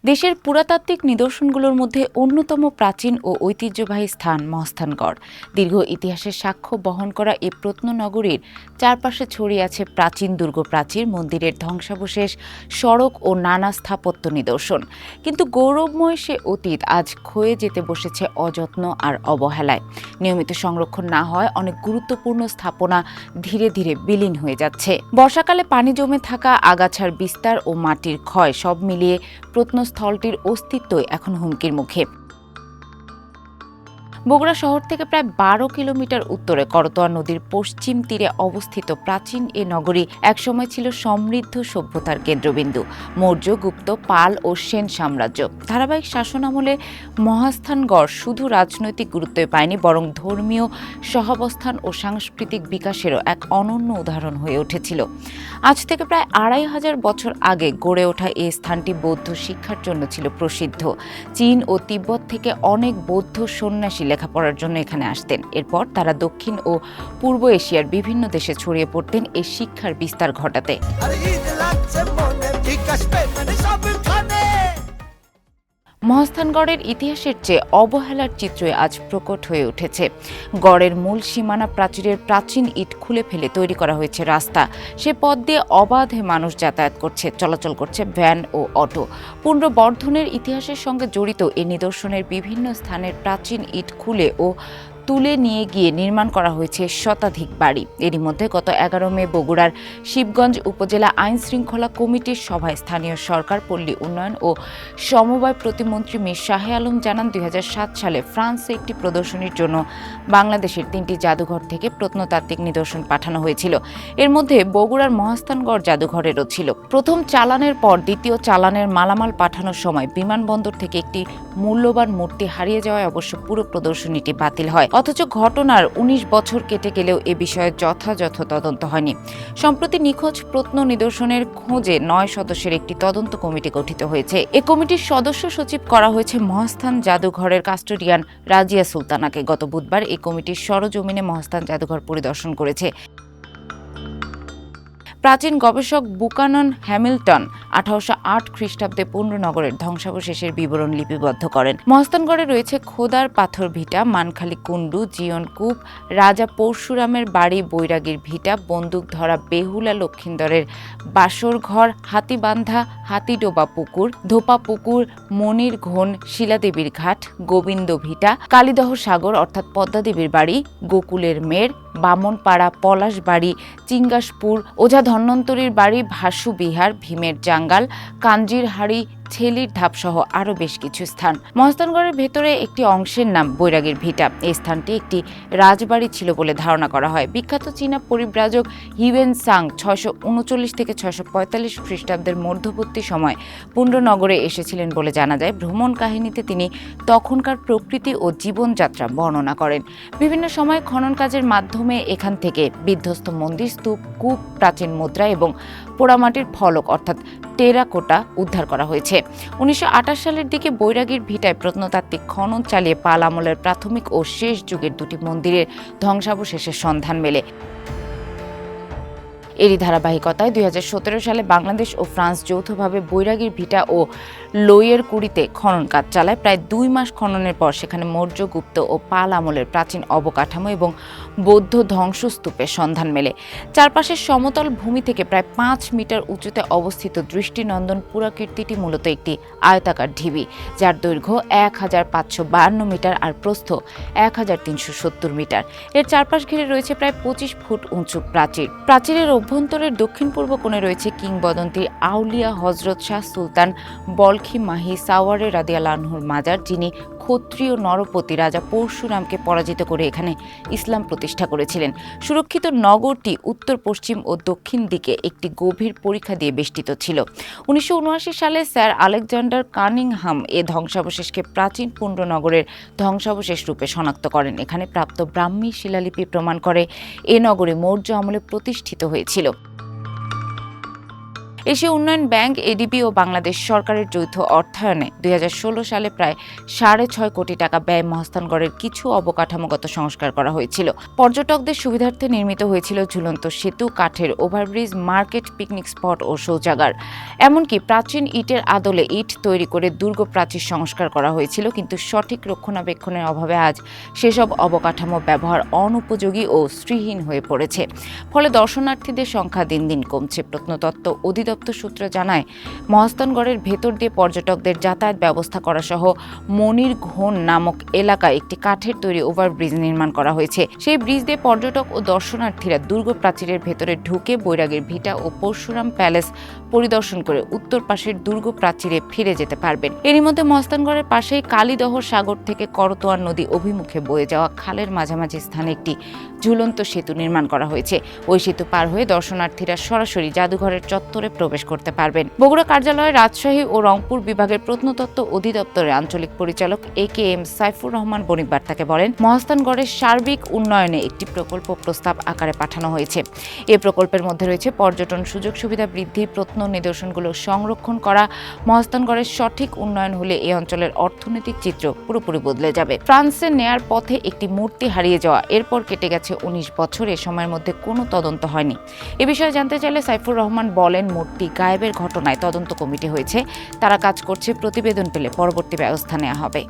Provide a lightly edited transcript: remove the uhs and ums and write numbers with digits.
দেশের পুরাতাত্ত্বিক নিদর্শনগুলোর মধ্যে অন্যতম প্রাচীন ও ঐতিহ্যবাহী স্থান মহাস্থানগড়। দীর্ঘ ইতিহাসের সাক্ষ্য বহন করা এই প্রত্ননগরীর চারপাশে ছড়িয়ে আছে প্রাচীন দুর্গ প্রাচীর, মন্দিরের ধ্বংসাবশেষ, সড়ক ও নানা স্থাপত্য নিদর্শন। কিন্তু গৌরবময় সে অতীত আজ ক্ষয়ে যেতে বসেছে অযত্ন আর অবহেলায়। নিয়মিত সংরক্ষণ না হয় অনেক গুরুত্বপূর্ণ স্থাপনা ধীরে ধীরে বিলীন হয়ে যাচ্ছে। বর্ষাকালে পানি জমে থাকা, আগাছার বিস্তার ও মাটির ক্ষয় সব মিলিয়ে প্রত্নস্থলটির অস্তিত্বই এখন হুমকির মুখে। বগুড়া শহর থেকে প্রায় ১২ কিলোমিটার উত্তরে করতোয়া নদীর পশ্চিম তীরে অবস্থিত প্রাচীন এ নগরী একসময় ছিল সমৃদ্ধ সভ্যতার কেন্দ্রবিন্দু। মৌর্য, গুপ্ত, পাল ও সেন সাম্রাজ্য ধারাবাহিক শাসনামলে মহাস্থানগড় শুধু রাজনৈতিক গুরুত্বই পায়নি, বরং ধর্মীয় সহাবস্থান ও সাংস্কৃতিক বিকাশেরও এক অনন্য উদাহরণ হয়ে উঠেছিল। আজ থেকে প্রায় ২৫০০ বছর আগে গড়ে ওঠা এই স্থানটি বৌদ্ধ শিক্ষার জন্য ছিল প্রসিদ্ধ। চীন ও তিব্বত থেকে অনেক বৌদ্ধ সন্ন্যাসী লেখাপড়ার জন্য এখানে আসতেন। এরপর তারা দক্ষিণ ও পূর্ব এশিয়ার বিভিন্ন দেশে ছড়িয়ে পড়তেন এই শিক্ষার বিস্তার ঘটাতে। মহাস্থানগড়ের ইতিহাসের চেয়ে অবহেলার চিত্রই আজ প্রকট হয়ে উঠেছে। গড়ের মূল সীমানা প্রাচীরের প্রাচীন ইট খুলে ফেলে তৈরি করা হয়েছে রাস্তা। সে পথ দিয়ে অবাধে মানুষ যাতায়াত করছে, চলাচল করছে ভ্যান ও অটো। পুনর্বর্ধনের ইতিহাসের সঙ্গে জড়িত এই নিদর্শনের বিভিন্ন স্থানের প্রাচীন ইট খুলে ও তুলে নিয়ে গিয়ে নির্মাণ করা হয়েছে শতাধিক বাড়ি। এরই মধ্যে গত ১১ মে বগুড়ার শিবগঞ্জ উপজেলা আইন শৃঙ্খলা কমিটির সভায় স্থানীয় সরকার, পল্লী উন্নয়ন ও সমবায় প্রতিমন্ত্রী মীর শাহে আলম জানান, ২০০৭ সালে ফ্রান্সে একটি প্রদর্শনীর জন্য বাংলাদেশের ৩টি জাদুঘর থেকে প্রত্নতাত্ত্বিক নিদর্শন পাঠানো হয়েছিল। এর মধ্যে বগুড়ার মহাস্থানগড় জাদুঘরেরও ছিল। প্রথম চালানের পর দ্বিতীয় চালানের মালামাল পাঠানোর সময় বিমানবন্দর থেকে একটি মূল্যবান মূর্তি হারিয়ে যাওয়ায় অবশ্য পুরো প্রদর্শনীটি বাতিল হয়। অথচ ঘটনার ১৯ বছর কেটে গেলেও এ বিষয়ে যথাযথ তদন্ত হয়নি। সম্প্রতি নিখোঁজ প্রত্ন নিদর্শনের খোঁজে ৯ সদস্যের একটি তদন্ত কমিটি গঠিত হয়েছে। এ কমিটির সদস্য সচিব করা হয়েছে মহাস্থান জাদুঘরের কাস্টোডিয়ান রাজিয়া সুলতানাকে। গত বুধবার এই কমিটির সরজমিনে মহাস্থান জাদুঘর পরিদর্শন করেছে। প্রাচীন গবেষক বুকানন হ্যামিল্টন ১৮০৮ খ্রিস্টাব্দে পুণ্ড্রনগরের ধ্বংসাবশেষের বিবরণ লিপিবদ্ধ করেন। মহাস্থানগড়ে রয়েছে খোদার পাথর ভিটা, মানখালী কুণ্ডু, জিয়ন কূপ, রাজা পরশুরামের বাড়ি, বৈরাগীর ভিটা, বন্দুক ধরা বেহুলা লক্ষিন্দরের বাসর ঘর, হাতিবান্ধা হাতিডোবা পুকুর, ধোপা পুকুর, মনির ঘোন, শিলাদেবীর ঘাট, গোবিন্দ ভিটা, কালীদহ সাগর অর্থাৎ পদ্মাদেবীর বাড়ি, গোকুলের মের, বামনপাড়া, পলাশ বাড়ি, চিঙ্গাসপুর, ওঝা ধন্বন্তরীর বাড়ি, ভাসু বিহার, ভীমের জাঙ্গাল, কাঞ্জির হাড়ি, ছেলির ধাপ সহ আরও বেশ কিছু স্থান। মহাস্থানগড়ের ভেতরে একটি অংশের নাম বৈরাগীর ভিটা। এই স্থানটি একটি রাজবাড়ি ছিল বলে ধারণা করা হয়। বিখ্যাত চীনা পরিব্রাজক হিউয়েন সাং ৬৩৯ থেকে ৬৪৫ খ্রিস্টাব্দের মধ্যবর্তী সময় পুণ্ড্রনগরে এসেছিলেন বলে জানা যায়। ভ্রমণ কাহিনীতে তিনি তখনকার প্রকৃতি ও জীবনযাত্রা বর্ণনা করেন। বিভিন্ন সময় খনন কাজের মাধ্যমে এখান থেকে বিধ্বস্ত মন্দির, স্তূপ, কূপ, প্রাচীন মুদ্রা এবং পোড়ামাটির ফলক অর্থাৎ টেরাকোটা উদ্ধার করা হয়েছে। ১৯২৮ সালের দিকে বৈরাগীর ভিটায় প্রত্নতাত্ত্বিক খনন চালিয়ে পাল আমলের প্রাথমিক ও শেষ যুগের দুটি মন্দিরের ধ্বংসাবশেষের সন্ধান মেলে। এরই ধারাবাহিকতায় ২০১৭ সালে বাংলাদেশ ও ফ্রান্স যৌথভাবে বৈরাগীর ভিটা ও লইয়ের কুড়িতে খনন কাজ চালায়। প্রায় ২ মাস খননের পর সেখানে মৌর্য, গুপ্ত ও পাল আমলের প্রাচীন অবকাঠামো এবং বৌদ্ধ ধ্বংসস্তূপের সন্ধান মেলে। চারপাশের সমতল ভূমি থেকে প্রায় ৫ মিটার উঁচুতে অবস্থিত দৃষ্টিনন্দন পুরাকীর্তিটি মূলত একটি আয়তাকার ঢিবি, যার দৈর্ঘ্য ১৫৫৫২ মিটার আর প্রস্থ ১৩৭০ মিটার। এর চারপাশ ঘিরে রয়েছে প্রায় ২৫ ফুট উঁচু প্রাচীর। প্রাচীরের অভ্যন্তরের দক্ষিণ পূর্ব কোণে রয়েছে কিংবদন্তি আউলিয়া হযরত শাহ সুলতান বলখি মাহি সাওয়ারে রাদিয়াল্লাহু আনহুর মাজার, যিনি ক্ষত্রিয় নরপতি রাজা পরশুরামকে পরাজিত করে এখানে ইসলাম প্রতিষ্ঠা করেছিলেন। সুরক্ষিত নগরটি উত্তর, পশ্চিম ও দক্ষিণ দিকে একটি গভীর পরিখা দিয়ে বেষ্টিত ছিল। ১৯৭৯ সালে স্যার আলেকজান্ডার কানিংহাম এ ধ্বংসাবশেষকে প্রাচীন পুণ্ড্রনগরের ধ্বংসাবশেষ রূপে শনাক্ত করেন। এখানে প্রাপ্ত ব্রাহ্মী শিলালিপি প্রমাণ করে এ নগরী মৌর্য আমলে প্রতিষ্ঠিত হয়েছিল। এশীয় উন্নয়ন ব্যাংক, এডিবি ও বাংলাদেশ সরকারের যৌথ অর্থায়নে 2016 সালে প্রায় 6.5 কোটি টাকা ব্যয়ে মহাস্থানগড়ের কিছু অবকাঠামোগত সংস্কার করা হয়েছিল। পর্যটকদের সুবিধার্থে নির্মিত হয়েছিল ঝুলন্ত সেতু, কাঠের ওভারব্রিজ, মার্কেট, পিকনিক স্পট ও শৌচাগার। এমনকি প্রাচীন ইটের আদলে ইট তৈরি করে দুর্গ প্রাচীর সংস্কার করা হয়েছিল, কিন্তু সঠিক রক্ষণাবেক্ষণের অভাবে আজ সেসব অবকাঠামো ব্যবহার অনুপযোগী ও শ্রীহীন হয়ে পড়েছে। ফলে দর্শনার্থীদের সংখ্যা দিন দিন কমছে। প্রত্নতত্ত্ব অধিদপ্তর সূত্র জানায়, মহাস্থানগড়ের ভেতর দিয়ে পর্যটকদের যাতায়াত ব্যবস্থা করা সহ মনির ঘোন নামক এলাকায় একটি কাঠের তৈরি ওভারব্রিজ নির্মাণ করা হয়েছে। সেই ব্রিজ দিয়ে পর্যটক ও দর্শনার্থীরা দুর্গ প্রাচীরের ভেতরে ঢুকে বৈরাগীর ভিটা ও পরশুরাম প্যালেস পরিদর্শন করে উত্তর পাশের দুর্গ প্রাচীরে ফিরে যেতে পারবেন। এরই মধ্যে মহাস্থানগড়ের পাশেই কালীদহ সাগর থেকে করতোয়া নদী অভিমুখে বয়ে যাওয়া খালের মাঝামাঝি স্থানে একটি ঝুলন্ত সেতু নির্মাণ করা হয়েছে। ওই সেতু পার হয়ে দর্শনার্থীরা সরাসরি জাদুঘরের চত্বরে প্রবেশ করতে পারবেন। বগুড়া কার্যালয়ে রাজশাহী ও রংপুর বিভাগের প্রত্নতত্ত্ব অধিদপ্তরের আঞ্চলিক পরিচালক AKM সাইফুর রহমান বণিক বার্তাকে বলেন, মহাস্থানগড়ের সার্বিক উন্নয়নে একটি প্রকল্প প্রস্তাব আকারে পাঠানো হয়েছে। এই প্রকল্পের মধ্যে রয়েছে পর্যটন সুযোগ সুবিধা বৃদ্ধি, প্রত্ন নিদর্শনগুলো সংরক্ষণ করা। মহাস্থানগড়ের সঠিক উন্নয়ন হলে এই অঞ্চলের অর্থনৈতিক চিত্র পুরোপুরি বদলে যাবে। ফ্রান্সে নেয়ার পথে একটি মূর্তি হারিয়ে যাওয়া, এরপর কেটে গেছে 19 বছর, এ সময়ের মধ্যে কোনো তদন্ত হয়নি। এ বিষয়ে জানতে চাইলে সাইফুর রহমান বলেন, মূর্তি গায়েবের ঘটনায় তদন্ত কমিটি হয়েছে, তারা কাজ করছে, প্রতিবেদন পেলে পরবর্তী ব্যবস্থা নেওয়া হবে।